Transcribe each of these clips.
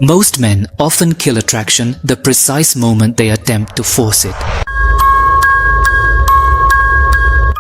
Most men often kill attraction the precise moment they attempt to force it.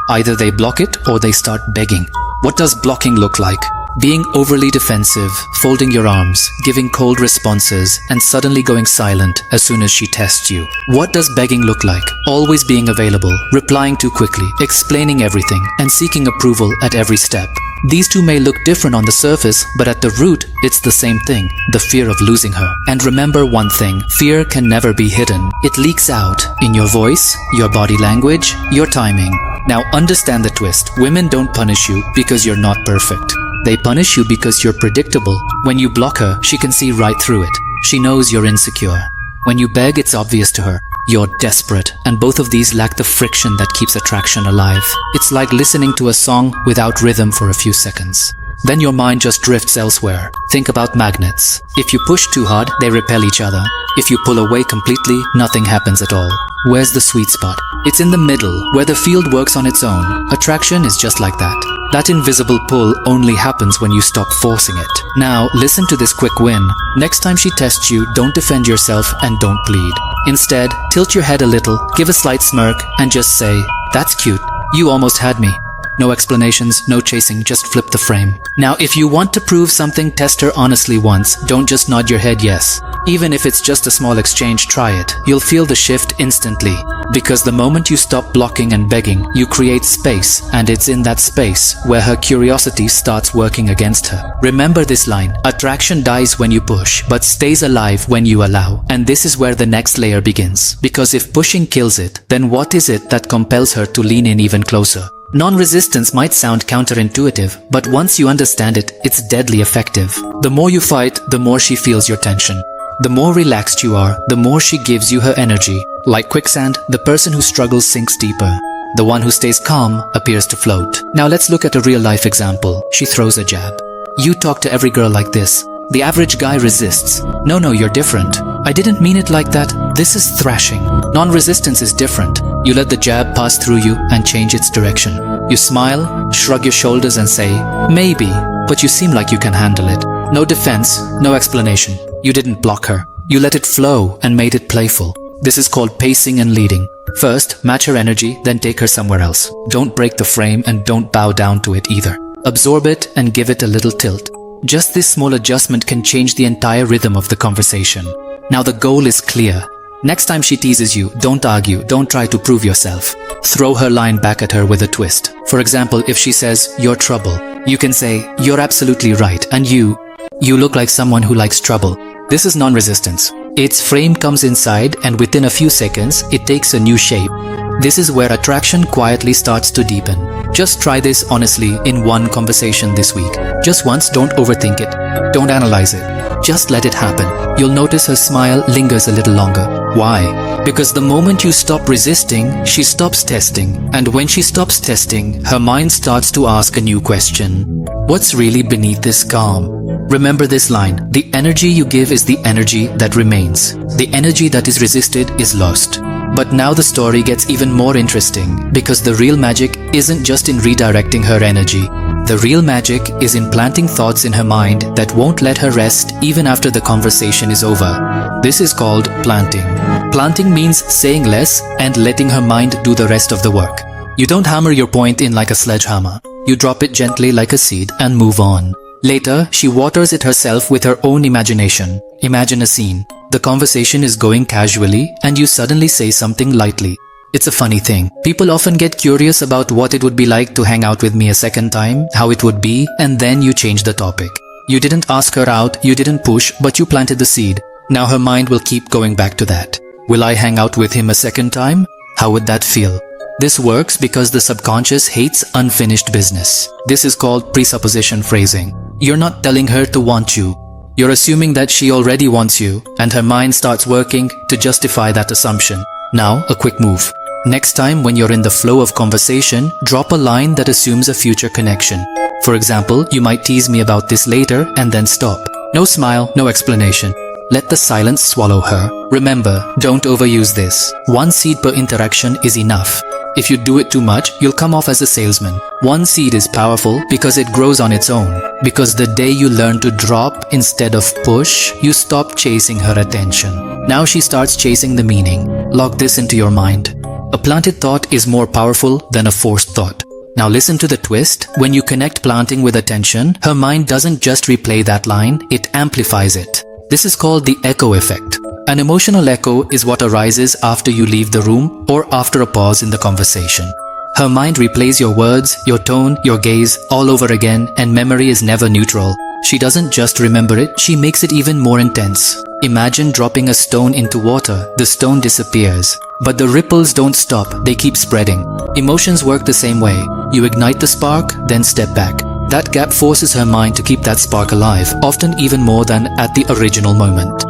Either they block it or they start begging. What does blocking look like? Being overly defensive, folding your arms, giving cold responses, and suddenly going silent as soon as she tests you. What does begging look like? Always being available, replying too quickly, explaining everything, and seeking approval at every step. These two may look different on the surface, but at the root, it's the same thing, the fear of losing her. And remember one thing, fear can never be hidden. It leaks out in your voice, your body language, your timing. Now understand the twist. Women don't punish you because you're not perfect. They punish you because you're predictable. When you block her, she can see right through it. She knows you're insecure. When you beg, it's obvious to her. You're desperate, and both of these lack the friction that keeps attraction alive. It's like listening to a song without rhythm for a few seconds. Then your mind just drifts elsewhere. Think about magnets. If you push too hard, they repel each other. If you pull away completely, nothing happens at all. Where's the sweet spot? It's in the middle, where the field works on its own. Attraction is just like that. That invisible pull only happens when you stop forcing it. Now, listen to this quick win. Next time she tests you, don't defend yourself and don't plead. Instead, tilt your head a little, give a slight smirk, and just say, "That's cute. You almost had me." No explanations, no chasing, just flip the frame. Now, if you want to prove something, test her honestly once. Don't just nod your head yes. Even if it's just a small exchange, try it. You'll feel the shift instantly. Because the moment you stop blocking and begging, you create space, and it's in that space where her curiosity starts working against her. Remember this line, attraction dies when you push, but stays alive when you allow. And this is where the next layer begins. Because if pushing kills it, then what is it that compels her to lean in even closer? Non-resistance might sound counterintuitive, but once you understand it, it's deadly effective. The more you fight, the more she feels your tension. The more relaxed you are, the more she gives you her energy. Like quicksand, the person who struggles sinks deeper. The one who stays calm appears to float. Now let's look at a real-life example. She throws a jab. You talk to every girl like this. The average guy resists. No, you're different. I didn't mean it like that. This is thrashing. Non-resistance is different. You let the jab pass through you and change its direction. You smile, shrug your shoulders and say, maybe, but you seem like you can handle it. No defense, no explanation. You didn't block her. You let it flow and made it playful. This is called pacing and leading. First, match her energy, then take her somewhere else. Don't break the frame and don't bow down to it either. Absorb it and give it a little tilt. Just this small adjustment can change the entire rhythm of the conversation. Now the goal is clear. Next time she teases you, don't argue, don't try to prove yourself. Throw her line back at her with a twist. For example, if she says, "You're trouble," you can say, "You're absolutely right, and you look like someone who likes trouble." This is non-resistance. Its frame comes inside and within a few seconds, it takes a new shape. This is where attraction quietly starts to deepen. Just try this honestly in one conversation this week. Just once, don't overthink it. Don't analyze it. Just let it happen. You'll notice her smile lingers a little longer. Why? Because the moment you stop resisting, she stops testing. And when she stops testing, her mind starts to ask a new question. What's really beneath this calm? Remember this line, the energy you give is the energy that remains. The energy that is resisted is lost. But now the story gets even more interesting, because the real magic isn't just in redirecting her energy. The real magic is in planting thoughts in her mind that won't let her rest even after the conversation is over. This is called planting. Planting means saying less and letting her mind do the rest of the work. You don't hammer your point in like a sledgehammer. You drop it gently like a seed and move on. Later, she waters it herself with her own imagination. Imagine a scene. The conversation is going casually and you suddenly say something lightly. It's a funny thing. People often get curious about what it would be like to hang out with me a second time, how it would be, and then you change the topic. You didn't ask her out, you didn't push, but you planted the seed. Now her mind will keep going back to that. Will I hang out with him a second time? How would that feel? This works because the subconscious hates unfinished business. This is called presupposition phrasing. You're not telling her to want you. You're assuming that she already wants you, and her mind starts working to justify that assumption. Now, a quick move. Next time when you're in the flow of conversation, drop a line that assumes a future connection. For example, you might tease me about this later and then stop. No smile, no explanation. Let the silence swallow her. Remember, don't overuse this. One seed per interaction is enough. If you do it too much, you'll come off as a salesman. One seed is powerful because it grows on its own. Because the day you learn to drop instead of push, you stop chasing her attention. Now she starts chasing the meaning. Lock this into your mind. A planted thought is more powerful than a forced thought. Now listen to the twist. When you connect planting with attention, her mind doesn't just replay that line, it amplifies it. This is called the echo effect. An emotional echo is what arises after you leave the room or after a pause in the conversation. Her mind replays your words, your tone, your gaze all over again, and memory is never neutral. She doesn't just remember it, she makes it even more intense. Imagine dropping a stone into water. The stone disappears. But the ripples don't stop, they keep spreading. Emotions work the same way. You ignite the spark, then step back. That gap forces her mind to keep that spark alive, often even more than at the original moment.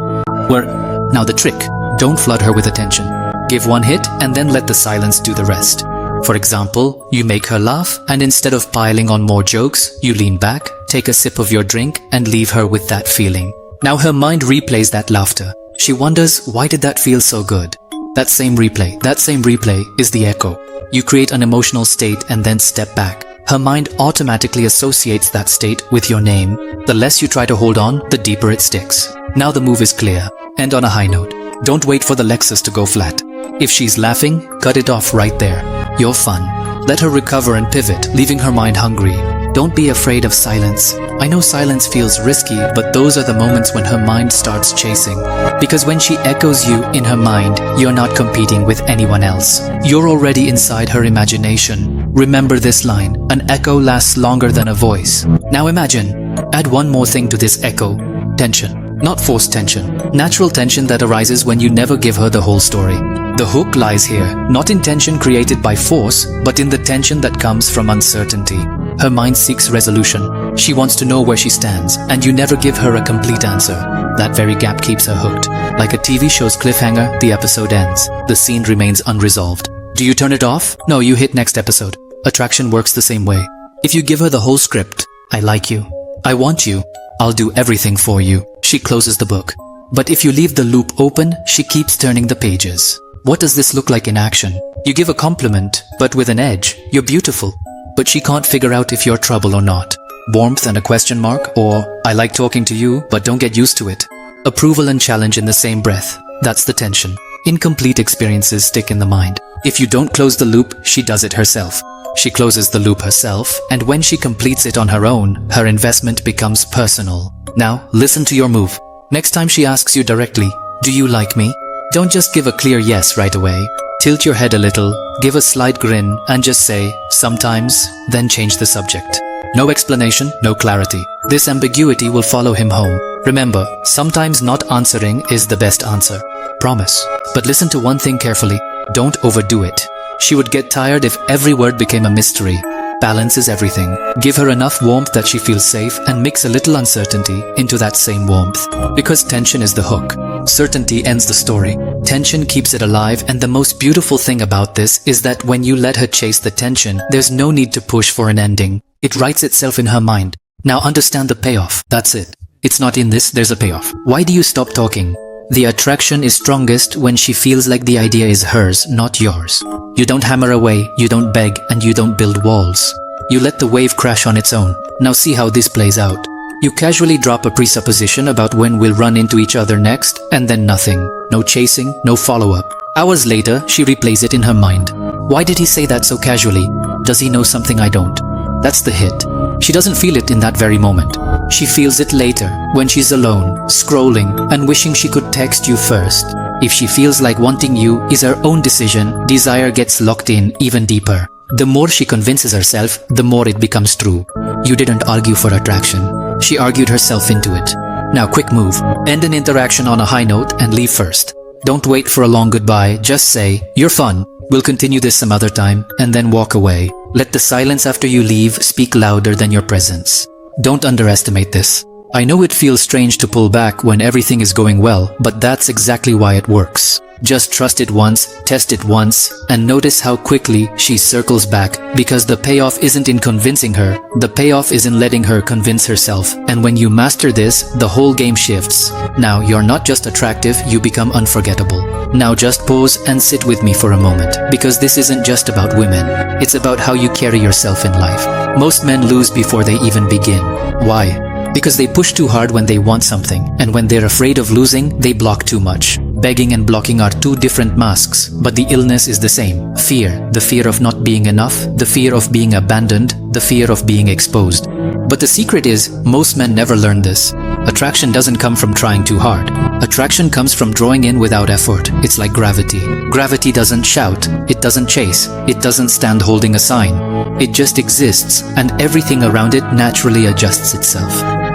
Now the trick, don't flood her with attention. Give one hit and then let the silence do the rest. For example, you make her laugh and instead of piling on more jokes, you lean back, take a sip of your drink and leave her with that feeling. Now her mind replays that laughter. She wonders, why did that feel so good? That same replay is the echo. You create an emotional state and then step back. Her mind automatically associates that state with your name. The less you try to hold on, the deeper it sticks. Now the move is clear. End on a high note. Don't wait for the Lexus to go flat. If she's laughing, cut it off right there. You're fun. Let her recover and pivot, leaving her mind hungry. Don't be afraid of silence. I know silence feels risky, but those are the moments when her mind starts chasing. Because when she echoes you in her mind, you're not competing with anyone else. You're already inside her imagination. Remember this line, an echo lasts longer than a voice. Now imagine, add one more thing to this echo, tension. Not forced tension, natural tension that arises when you never give her the whole story. The hook lies here, not in tension created by force, but in the tension that comes from uncertainty. Her mind seeks resolution. She wants to know where she stands, and you never give her a complete answer. That very gap keeps her hooked. Like a TV show's cliffhanger, the episode ends. The scene remains unresolved. Do you turn it off? No, you hit next episode. Attraction works the same way. If you give her the whole script, I like you, I want you, I'll do everything for you, she closes the book. But if you leave the loop open, she keeps turning the pages. What does this look like in action? You give a compliment, but with an edge. You're beautiful. But she can't figure out if you're trouble or not. Warmth and a question mark, or I like talking to you, but don't get used to it. Approval and challenge in the same breath. That's the tension. Incomplete experiences stick in the mind. If you don't close the loop, she does it herself. She closes the loop herself, and when she completes it on her own, her investment becomes personal. Now, listen to your move. Next time she asks you directly, do you like me? Don't just give a clear yes right away. Tilt your head a little, give a slight grin, and just say, sometimes, then change the subject. No explanation, no clarity. This ambiguity will follow him home. Remember, sometimes not answering is the best answer. Promise. But listen to one thing carefully. Don't overdo it. She would get tired if every word became a mystery. Balance is everything. Give her enough warmth that she feels safe and mix a little uncertainty into that same warmth. Because tension is the hook. Certainty ends the story. Tension keeps it alive, and the most beautiful thing about this is that when you let her chase the tension, there's no need to push for an ending. It writes itself in her mind. Now understand the payoff. That's it. It's not in this, there's a payoff. Why do you stop talking? The attraction is strongest when she feels like the idea is hers, not yours. You don't hammer away, you don't beg, and you don't build walls. You let the wave crash on its own. Now see how this plays out. You casually drop a presupposition about when we'll run into each other next, and then nothing. No chasing, no follow-up. Hours later, she replays it in her mind. Why did he say that so casually? Does he know something I don't? That's the hit. She doesn't feel it in that very moment. She feels it later, when she's alone, scrolling, and wishing she could text you first. If she feels like wanting you is her own decision, desire gets locked in even deeper. The more she convinces herself, the more it becomes true. You didn't argue for attraction. She argued herself into it. Now quick move. End an interaction on a high note and leave first. Don't wait for a long goodbye, just say, you're fun, we'll continue this some other time, and then walk away. Let the silence after you leave speak louder than your presence. Don't underestimate this. I know it feels strange to pull back when everything is going well, but that's exactly why it works. Just trust it once, test it once, and notice how quickly she circles back, because the payoff isn't in convincing her, the payoff is in letting her convince herself. And when you master this, the whole game shifts. Now you're not just attractive, you become unforgettable. Now just pause and sit with me for a moment, because this isn't just about women. It's about how you carry yourself in life. Most men lose before they even begin. Why? Because they push too hard when they want something, and when they're afraid of losing, they block too much. Begging and blocking are two different masks, but the illness is the same. Fear. The fear of not being enough, the fear of being abandoned, the fear of being exposed. But the secret is, most men never learn this. Attraction doesn't come from trying too hard. Attraction comes from drawing in without effort. It's like gravity. Gravity doesn't shout, it doesn't chase, it doesn't stand holding a sign. It just exists, and everything around it naturally adjusts itself.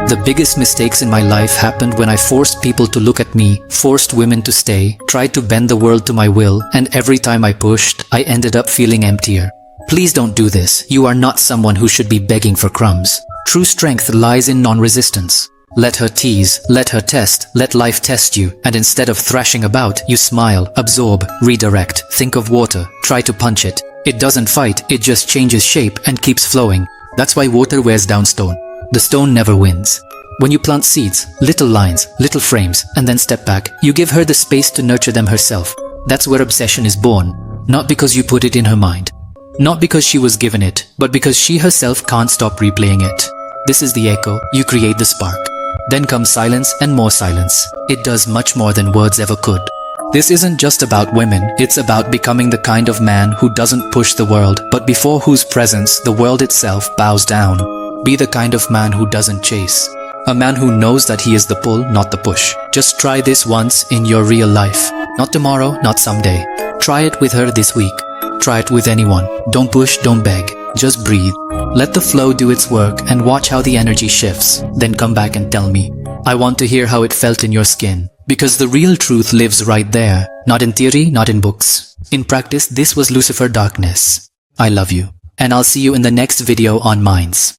The biggest mistakes in my life happened when I forced people to look at me, forced women to stay, tried to bend the world to my will, and every time I pushed, I ended up feeling emptier. Please don't do this. You are not someone who should be begging for crumbs. True strength lies in non-resistance. Let her tease, let her test, let life test you, and instead of thrashing about, you smile, absorb, redirect, think of water, try to punch it. It doesn't fight, it just changes shape and keeps flowing. That's why water wears down stone. The stone never wins. When you plant seeds, little lines, little frames, and then step back, you give her the space to nurture them herself. That's where obsession is born. Not because you put it in her mind. Not because she was given it, but because she herself can't stop replaying it. This is the echo, you create the spark. Then comes silence and more silence. It does much more than words ever could. This isn't just about women, it's about becoming the kind of man who doesn't push the world, but before whose presence the world itself bows down. Be the kind of man who doesn't chase. A man who knows that he is the pull, not the push. Just try this once in your real life. Not tomorrow, not someday. Try it with her this week. Try it with anyone. Don't push, don't beg. Just breathe. Let the flow do its work and watch how the energy shifts. Then come back and tell me. I want to hear how it felt in your skin. Because the real truth lives right there. Not in theory, not in books. In practice, this was Lucifer Darkness. I love you. And I'll see you in the next video on Minds.